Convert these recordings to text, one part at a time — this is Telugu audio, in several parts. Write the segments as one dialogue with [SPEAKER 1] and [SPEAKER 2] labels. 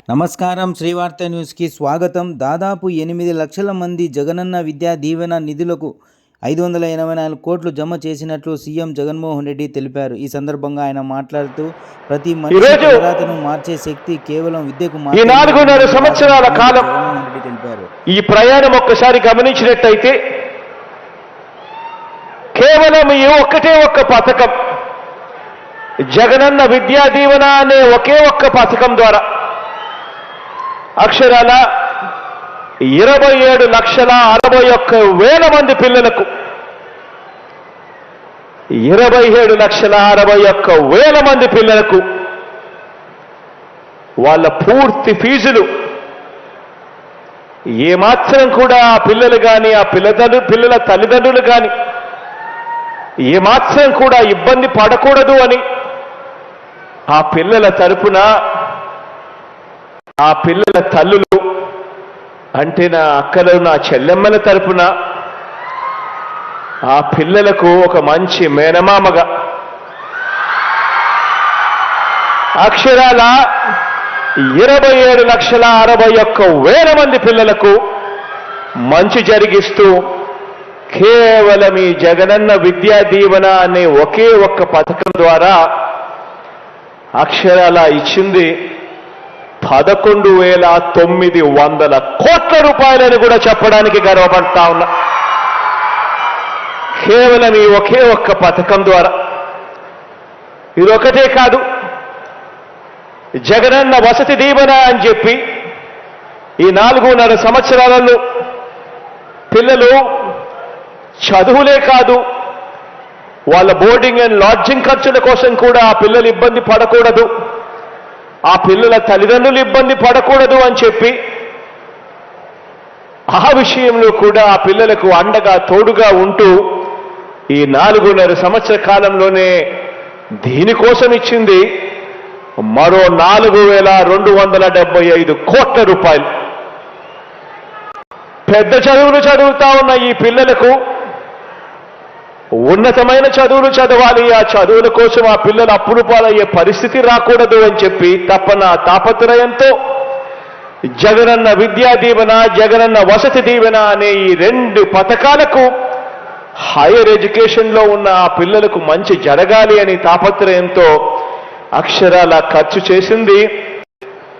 [SPEAKER 1] నమస్కారం. శ్రీవార్త న్యూస్కి స్వాగతం. దాదాపు 8 లక్షల మంది జగనన్న విద్యా దీవెన నిధులకు 584 కోట్లు జమ చేసినట్లు సీఎం జగన్మోహన్ రెడ్డి తెలిపారు. ఈ సందర్భంగా ఆయన మాట్లాడుతూ ప్రతి మనిషి తలరాతను మార్చే శక్తి కేవలం విద్యకు
[SPEAKER 2] మాత్రమే. 4.5 సంవత్సరాల కాలం
[SPEAKER 1] జగన్మోహన్ రెడ్డి తెలిపారు.
[SPEAKER 2] ఈ ప్రయాణం ఒక్కసారి గమనించినట్టయితే కేవలం ఈ ఒక్కటే ఒక్క పథకం, జగనన్న విద్యా దీవెన అనే ఒకే ఒక్క పథకం ద్వారా అక్షరాల 27,61,000 మంది పిల్లలకు 27,61,000 మంది పిల్లలకు వాళ్ళ పూర్తి ఫీజులు ఏమాత్రం కూడా ఆ పిల్లలు కానీ ఆ పిల్లల తల్లిదండ్రులు కానీ ఏమాత్రం కూడా ఇబ్బంది పడకూడదు అని ఆ పిల్లల తరపున ఆ పిల్లల తల్లులు అంటే నా అక్కలు నా చెల్లెమ్మల తరపున ఆ పిల్లలకు ఒక మంచి మేనమామగా అక్షరాల 27,61,000 మంది పిల్లలకు మంచి జరిగిస్తూ కేవలం ఈ జగనన్న విద్యా దీవెన అనే ఒకే ఒక్క పథకం ద్వారా అక్షరాల ఇచ్చింది 11,900 కోట్ల రూపాయలని కూడా చెప్పడానికి గర్వపడతా ఉన్నా. కేవలం ఈ ఒకే ఒక్క పథకం ద్వారా. ఇదొకటే కాదు, జగనన్న వసతి దీవెన అని చెప్పి ఈ 4.5 సంవత్సరాలలో పిల్లలు చదువులే కాదు, వాళ్ళ బోర్డింగ్ అండ్ లాడ్జింగ్ ఖర్చుల కోసం కూడా ఆ పిల్లలు ఇబ్బంది పడకూడదు, ఆ పిల్లల తల్లిదండ్రులు ఇబ్బంది పడకూడదు అని చెప్పి ఆ విషయంలో కూడా ఆ పిల్లలకు అండగా తోడుగా ఉంటూ ఈ 4.5 సంవత్సర కాలంలోనే దీనికోసం ఇచ్చింది మరో 4,275 కోట్ల రూపాయలు. పెద్ద చదువులు చదువుతా ఉన్న ఈ పిల్లలకు ఉన్నతమైన చదువులు చదవాలి, ఆ చదువుల కోసం ఆ పిల్లలు అప్పులు పాలయ్యే పరిస్థితి రాకూడదు అని చెప్పి తపన తాపత్రయంతో జగనన్న విద్యా దీవెన, జగనన్న వసతి దీవెన అనే ఈ 2 పథకాలకు హైయర్ ఎడ్యుకేషన్లో ఉన్న ఆ పిల్లలకు మంచి జరగాలి అని తాపత్రయంతో అక్షరాల ఖర్చు చేసింది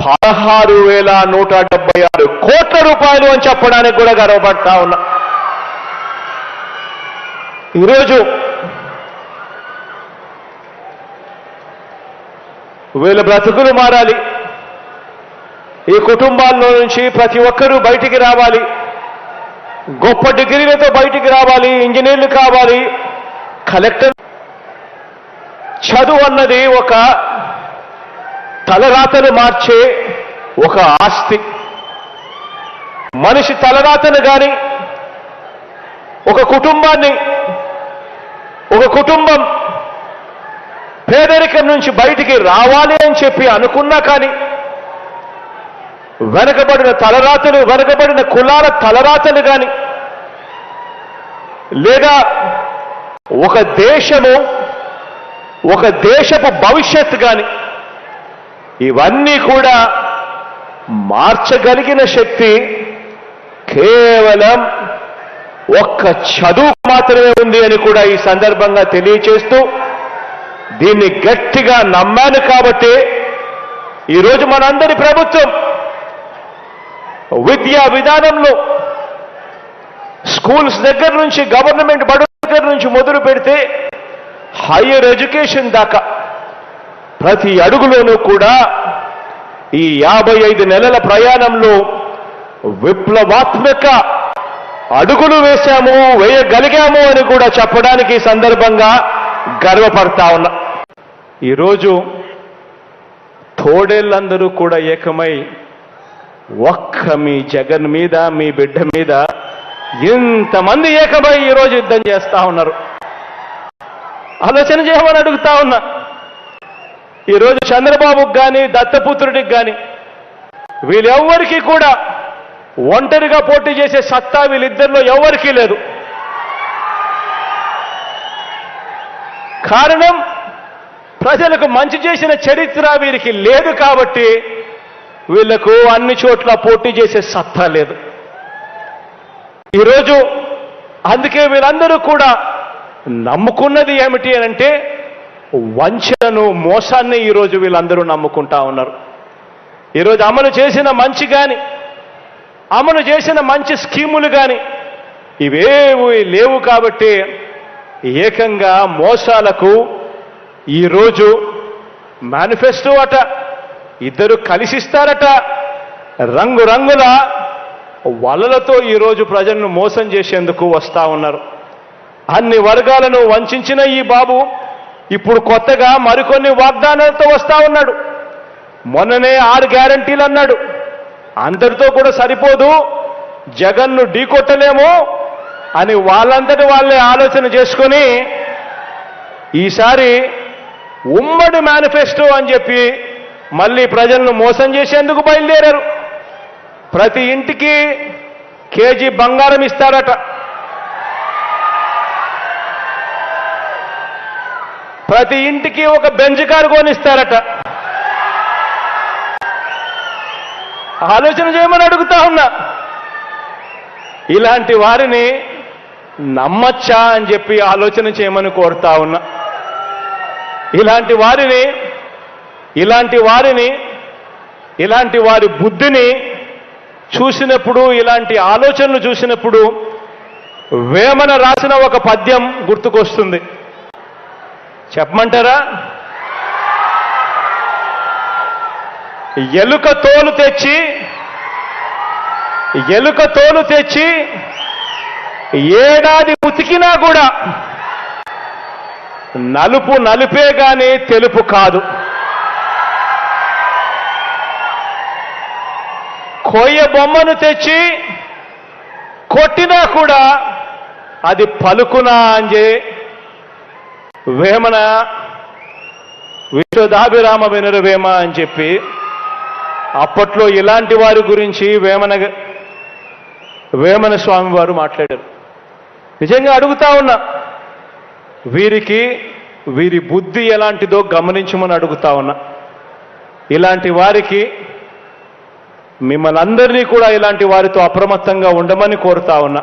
[SPEAKER 2] 16,176 కోట్ల రూపాయలు అని చెప్పడానికి కూడా గర్వపడతా ఉన్నా. ఈరోజు వీళ్ళ బ్రతుకులు మారాలి, ఈ కుటుంబాల్లో నుంచి ప్రతి ఒక్కరూ బయటికి రావాలి, గొప్ప డిగ్రీలతో బయటికి రావాలి, ఇంజనీర్లు కావాలి, కలెక్టర్. చదువు అన్నది ఒక తలరాతను మార్చే ఒక ఆస్తి. మనిషి తలరాతను కానీ ఒక కుటుంబం పేదరికం నుంచి బయటికి రావాలి అని చెప్పి అనుకున్నా కానీ వెనకబడిన తలరాతలు, వెనకబడిన కులాల తలరాతలు కానీ లేదా ఒక దేశపు భవిష్యత్తు కానీ ఇవన్నీ కూడా మార్చగలిగిన శక్తి కేవలం ఒక్క చదువు మాత్రమే ఉంది అని కూడా ఈ సందర్భంగా తెలియచేస్తూ దీన్ని గట్టిగా నమ్మాను కాబట్టి ఈరోజు మనందరి ప్రభుత్వం విద్యా విధానంలో స్కూల్స్ దగ్గర నుంచి, గవర్నమెంట్ బడుల దగ్గర నుంచి మొదలు పెడితే హైయర్ ఎడ్యుకేషన్ దాకా ప్రతి అడుగులోనూ కూడా ఈ 55 నెలల ప్రయాణంలో విప్లవాత్మక అడుగులు వేయగలిగాము అని కూడా చెప్పడానికి ఈ సందర్భంగా గర్వపడతా ఉన్నా. ఈరోజు తోడేళ్ళందరూ కూడా ఏకమై ఒక్క మీ జగన్ మీద, మీ బిడ్డ మీద ఇంతమంది ఏకమై ఈరోజు యుద్ధం చేస్తా ఉన్నారు. ఆలోచన చేయమని అడుగుతా ఉన్నా. ఈరోజు చంద్రబాబుకి కానీ, దత్తపుత్రుడికి కానీ వీళ్ళెవ్వరికీ కూడా ఒంటరిగా పోటీ చేసే సత్తా వీళ్ళిద్దరిలో ఎవరికీ లేదు. కారణం ప్రజలకు మంచి చేసిన చరిత్ర వీరికి లేదు కాబట్టి వీళ్లకు అన్ని చోట్ల పోటీ చేసే సత్తా లేదు. ఈరోజు అందుకే వీళ్ళందరూ కూడా నమ్ముకున్నది ఏమిటి అనంటే వంచనను, మోసాన్ని ఈరోజు వీళ్ళందరూ నమ్ముకుంటా ఉన్నారు. ఈరోజు అమలు చేసిన మంచి కానీ, అమలు చేసిన మంచి స్కీములు కానీ ఇవేవి లేవు కాబట్టి ఏకంగా మోసాలకు ఈరోజు మేనిఫెస్టో అట, ఇద్దరు కలిసిస్తారట, రంగురంగుల వలలతో ఈరోజు ప్రజలను మోసం చేసేందుకు వస్తా ఉన్నారు. అన్ని వర్గాలను వంచిన ఈ బాబు ఇప్పుడు కొత్తగా మరికొన్ని వాగ్దానాలతో వస్తా ఉన్నాడు. మొన్ననే 6 గ్యారంటీలు అన్నాడు. అందరితో కూడా సరిపోదు, జగన్ను ఢీకొట్టలేము అని వాళ్ళంతటి వాళ్ళే ఆలోచన చేసుకొని ఈసారి ఉమ్మడి మేనిఫెస్టో అని చెప్పి మళ్ళీ ప్రజలను మోసం చేసేందుకు బయలుదేరారు. ప్రతి ఇంటికి కేజీ బంగారం ఇస్తారట, ప్రతి ఇంటికి ఒక బెంజ్ కారు కొనిస్తారట. ఆలోచన చేయమని అడుగుతా ఉన్నా. ఇలాంటి వారిని నమ్మచ్చా అని చెప్పి ఆలోచన చేయమని కోరుతా ఉన్నా. ఇలాంటి వారి బుద్ధిని చూసినప్పుడు, ఇలాంటి ఆలోచనలు చూసినప్పుడు వేమన రాసిన ఒక పద్యం గుర్తుకొస్తుంది. చెప్పమంటారా? ఎలుక తోలు తెచ్చి ఏడాది ఉతికినా కూడా నలుపు నలుపే గాని తెలుపు కాదు. కొయ్య బొమ్మను తెచ్చి కొట్టినా కూడా అది పలుకునా అని వేమన విశ్వదాభిరామ వినురవేమ అని చెప్పి అప్పట్లో ఇలాంటి వారి గురించి వేమన స్వామి వారు మాట్లాడారు. నిజంగా అడుగుతా ఉన్నా, వీరి బుద్ధి ఎలాంటిదో గమనించమని అడుగుతా ఉన్నా. ఇలాంటి వారికి మిమ్మల్ని అందరినీ కూడా ఇలాంటి వారితో అప్రమత్తంగా ఉండమని కోరుతా ఉన్నా.